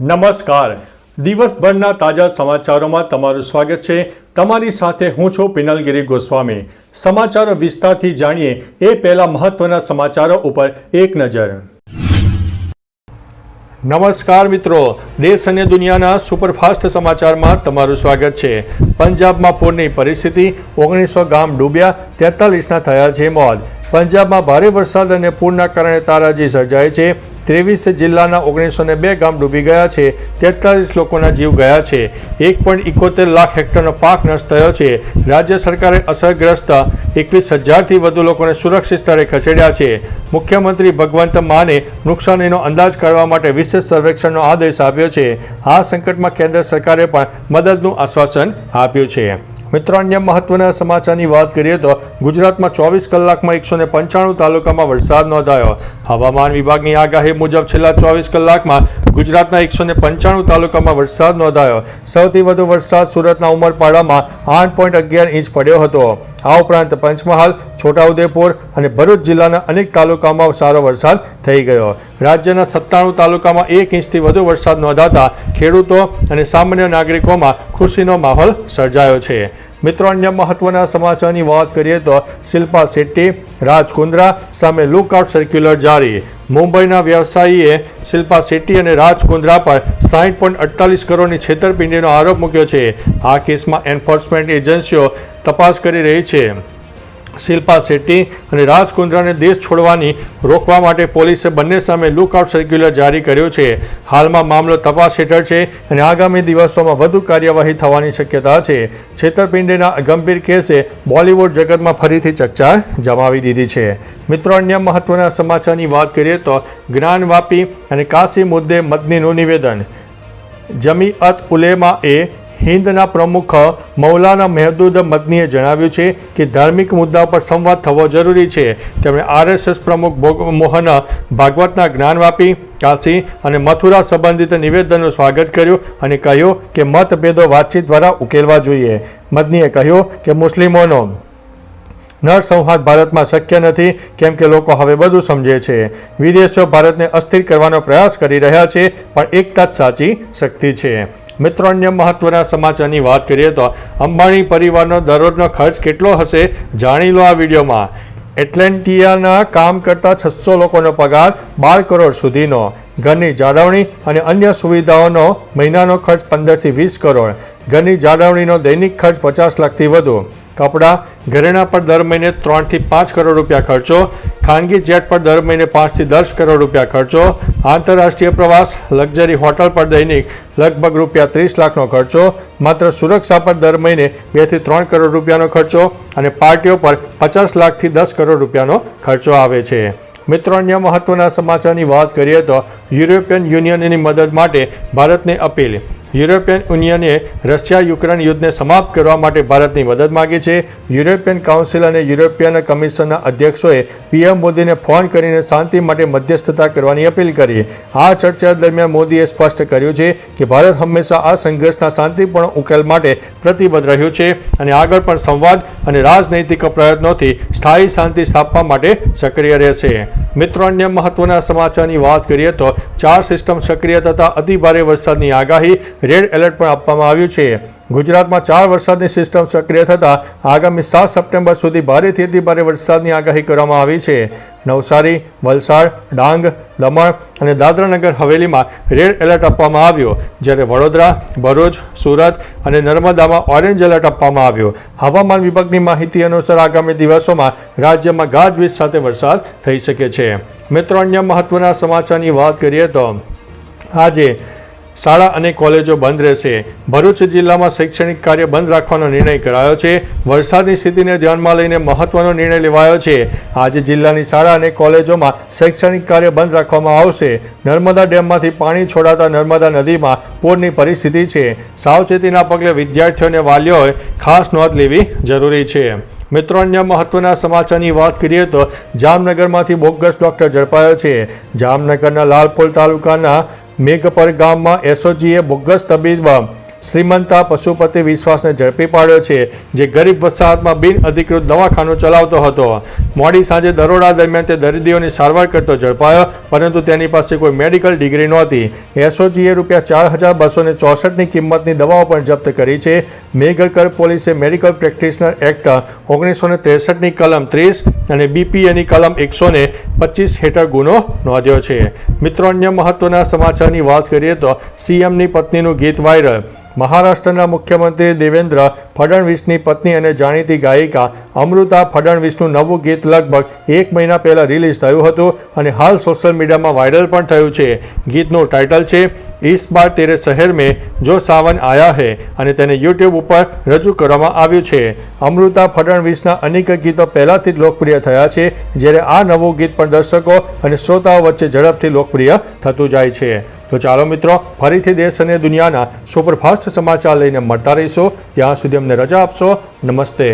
નમસ્કાર. દિવસભરના તાજા સમાચારોમાં તમારું સ્વાગત છે. તમારી સાથે હું છું પિનલગીરી ગોસ્વામી. સમાચારો વિસ્તારથી જાણીએ એ પહેલા મહત્વના સમાચારો ઉપર એક નજર. નમસ્કાર મિત્રો, દેશ અને દુનિયાના સુપરફાસ્ટ સમાચારમાં તમારું સ્વાગત છે. પંજાબમાં પૂરની પરિસ્થિતિ, 1900 ગામ ડૂબ્યા, 43ના થયા છે મોત. પંજાબમાં ભારે વરસાદ અને પૂરના કારણે તારાજી સર્જાય છે. 23 જિલ્લાના 1902 ગામ ડૂબી ગયા છે. 43 લોકોના જીવ ગયા છે. 1.71 લાખ હેક્ટરનો પાક નષ્ટ થયો છે. રાજ્ય સરકારે અસરગ્રસ્ત 21,000થી વધુ લોકોને સુરક્ષિત સ્થળે ખસેડ્યા છે. મુખ્યમંત્રી ભગવંત માને નુકસાનીનો અંદાજ કાઢવા માટે વિશેષ સર્વેક્ષણનો આદેશ આપ્યો છે. આ સંકટમાં કેન્દ્ર સરકારે પણ મદદનું આશ્વાસન આપ્યું છે. મિત્રો, અન્ય મહત્વના સમાચારની વાત કરીએ તો ગુજરાતમાં 24 કલાકમાં 195 તાલુકામાં વરસાદ નોંધાયો. હવામાન વિભાગની આગાહી મુજબ છેલ્લા 24 કલાકમાં ગુજરાતના 195 તાલુકામાં વરસાદ નોંધાયો. સૌથી વધુ વરસાદ સુરતના ઉમરપાડામાં 8.11 ઇંચ પડ્યો હતો. આ ઉપરાંત પંચમહાલ, છોટાઉદેપુર અને ભરૂચ જિલ્લાના અનેક તાલુકામાં સારો વરસાદ થઈ ગયો. રાજ્યના 97 તાલુકામાં 1 ઇંચથી વધુ વરસાદ નોંધાતા ખેડૂતો અને સામાન્ય નાગરિકોમાં ખુશીનો માહોલ સર્જાયો છે. મિત્રો, અન્ય મહત્વના સમાચારની વાત કરીએ તો શિલ્પા શેટ્ટી, રાજ કુંદ્રા સામે લુકઆઉટ સર્ક્યુલર જારી. મુંબઈના વ્યવસાયીએ શિલ્પા શેટ્ટી અને રાજ કુંદ્રા પર 60.48 કરોડની છેતરપિંડીનો આરોપ મૂક્યો છે. આ કેસમાં એન્ફોર્સમેન્ટ એજન્સીઓ તપાસ કરી રહી છે. શિલ્પા શેટ્ટી અને રાજ કુંદ્રાને દેશ છોડવાની રોકવા માટે પોલીસે બંને સામે લુકઆઉટ સર્ક્યુલર જારી કર્યો છે. હાલમાં મામલો તપાસ હેઠળ છે અને આગામી દિવસોમાં વધુ કાર્યવાહી થવાની શક્યતા છે. છેતરપિંડીના ગંભીર કેસે બોલિવૂડ જગતમાં ફરીથી ચકચાર જમાવી દીધી છે. મિત્રો, અન્ય મહત્વના સમાચારની વાત કરીએ તો જ્ઞાનવાપી અને કાશી મુદ્દે મદનીનું નિવેદન. જમીઅત ઉલેમાએ હિન્દના પ્રમુખ મૌલાના મહેદૂદ મદનીએ જણાવ્યું છે કે ધાર્મિક મુદ્દા પર સંવાદ થવો જરૂરી છે. તેમણે RSS પ્રમુખ મોહન ભાગવતના જ્ઞાનવાપી, કાશી અને મથુરા સંબંધિત નિવેદનનું સ્વાગત કર્યું અને કહ્યું કે મતભેદો વાતચીત દ્વારા ઉકેલવા જોઈએ. મદનીએ કહ્યું કે મુસ્લિમોનો નરસંહાર ભારતમાં શક્ય નથી, કેમ કે લોકો હવે બધું સમજે છે. વિદેશીઓ ભારતને અસ્થિર કરવાનો પ્રયાસ કરી રહ્યા છે, પણ એકતા જ સાચી શક્તિ છે. મિત્રો, અન્ય મહત્વના સમાચારની વાત કરીએ તો અંબાણી પરિવારનો દરરોજનો ખર્ચ કેટલો હશે જાણી લો આ વિડીયોમાં. એટલેન્ટિયાના કામ કરતા 600 લોકોનો પગાર 12 કરોડ સુધીનો. ઘરની જાળવણી અને અન્ય સુવિધાઓનો મહિનાનો ખર્ચ 15થી 20 કરોડ. ઘરની જાળવણીનો દૈનિક ખર્ચ 50 લાખથી વધુ. કપડાં, ઘરેણાં પર દર મહિને 3થી 5 કરોડ રૂપિયા ખર્ચો. ખાનગી જેટ પર દર મહિને 5થી 10 કરોડ રૂપિયા ખર્ચો. આંતરરાષ્ટ્રીય પ્રવાસ, લક્ઝરી હોટલ પર દૈનિક લગભગ રૂપિયા 30 લાખનો ખર્ચો. માત્ર સુરક્ષા પર દર મહિને 2થી 3 કરોડ રૂપિયાનો ખર્ચો અને પાર્ટીઓ પર 50 લાખથી 10 કરોડ રૂપિયાનો ખર્ચો આવે છે. મિત્રો, અન્ય મહત્વના સમાચારની વાત કરીએ તો યુરોપિયન યુનિયનની મદદ માટે ભારતને અપીલ. યુરોપિયન યુનિયને રશિયા યુક્રેન યુદ્ધને સમાપ્ત કરવા માટે ભારતની મદદ માગી છે. યુરોપિયન કાઉન્સિલ અને યુરોપિયન કમિશનના અધ્યક્ષોએ PM મોદીને ફોન કરીને શાંતિ માટે મધ્યસ્થતા કરવાની અપીલ કરી. આ ચર્ચા દરમિયાન મોદીએ સ્પષ્ટ કર્યું છે કે ભારત હંમેશા આ સંઘર્ષના શાંતિપૂર્ણ ઉકેલ માટે પ્રતિબદ્ધ રહ્યું છે અને આગળ પણ સંવાદ અને રાજનૈતિક પ્રયત્નોથી સ્થાયી શાંતિ સ્થાપવા માટે સક્રિય રહેશે. મિત્રો, અન્ય મહત્વના સમાચારની વાત કરીએ તો 4 સિસ્ટમ સક્રિય થતા અતિભારે વરસાદની આગાહી. રેડ એલર્ટ પણ આપવામાં આવ્યું છે. ગુજરાતમાં 4 વરસાદની સિસ્ટમ સક્રિય થતાં આગામી 7 સપ્ટેમ્બર સુધી ભારેથી અતિભારે વરસાદની આગાહી કરવામાં આવી છે. નવસારી, વલસાડ, ડાંગ, દમણ અને દાદરાનગર હવેલીમાં રેડ એલર્ટ આપવામાં આવ્યું, જ્યારે વડોદરા, ભરૂચ, સુરત અને નર્મદામાં ઓરેન્જ એલર્ટ આપવામાં આવ્યું. હવામાન વિભાગની માહિતી અનુસાર આગામી દિવસોમાં રાજ્યમાં ગાજવીજ સાથે વરસાદ થઈ શકે છે. મિત્રો, અન્ય મહત્વના સમાચારની વાત કરીએ તો આજે શાળા અને કોલેજો બંધ રહેશે. ભરૂચ જિલ્લામાં શૈક્ષણિક કાર્ય બંધ રાખવાનો નિર્ણય કરાયો છે. વરસાદની સ્થિતિને ધ્યાનમાં લઈને મહત્વનો નિર્ણય લેવાયો છે. આજે જિલ્લાની શાળા અને કોલેજોમાં શૈક્ષણિક કાર્ય બંધ રાખવામાં આવશે. નર્મદા ડેમમાંથી પાણી છોડાતા નર્મદા નદીમાં પૂરની પરિસ્થિતિ છે. સાવચેતીના પગલે વિદ્યાર્થીઓ અને વાલીઓએ ખાસ નોંધ લેવી જરૂરી છે. મિત્રો, અન્ય મહત્વના સમાચારની વાત કરીએ તો જામનગરમાંથી બોગસ ડોક્ટર ઝડપાયો છે. જામનગરના લાલપોર તાલુકાના મેઘપર ગામમાં SOGએ બોગસ તબીબ શ્રીમંતા પશુપતિ વિશ્વાસને ઝડપી પાડ્યો છે, જે ગરીબ વસાહતમાં બિનઅધિકૃત દવાખાનું ચલાવતો હતો. મોડી સાંજે દરોડા દરમિયાન તે દર્દીઓની સારવાર કરતો ઝડપાયો, પરંતુ તેની પાસે કોઈ મેડિકલ ડિગ્રી નહોતી. એસઓજીએ ₹4,264ની કિંમતની દવાઓ પણ જપ્ત કરી છે. મેઘરકર પોલીસે મેડિકલ પ્રેક્ટિશનર એક્ટ 1963ની કલમ 30 અને બીપીએની કલમ 125 હેઠળ ગુનો નોંધ્યો છે. મિત્રો, અન્ય મહત્વના સમાચારની વાત કરીએ તો સીએમની પત્નીનું ગીત વાયરલ. મહારાષ્ટ્રના મુખ્યમંત્રી દેવેન્દ્ર ફડણવીસની પત્ની અને જાણીતી ગાયિકા અમૃતા ફડણવીસનું નવું ગીત લગભગ 1 મહિના પહેલાં રિલીઝ થયું હતું અને હાલ સોશિયલ મીડિયામાં વાયરલ પણ થયું છે. ગીતનું ટાઇટલ છે ઇસ બાર તેરે શહેર મેં જો સાવન આયા હૈ અને તેને યુટ્યુબ ઉપર રજૂ કરવામાં આવ્યું છે. અમૃતા ફડણવીસના અનેક ગીતો પહેલાંથી જ લોકપ્રિય થયા છે, જ્યારે આ નવું ગીત પણ દર્શકો અને શ્રોતાઓ વચ્ચે ઝડપથી લોકપ્રિય થતું જાય છે. તો ચાલો મિત્રો, ફરીથી દેશ અને દુનિયાના સુપરફાસ્ટ સમાચાર લઈને મળતા રહીશું. ત્યાં સુધી અમને રજા આપશો. નમસ્તે.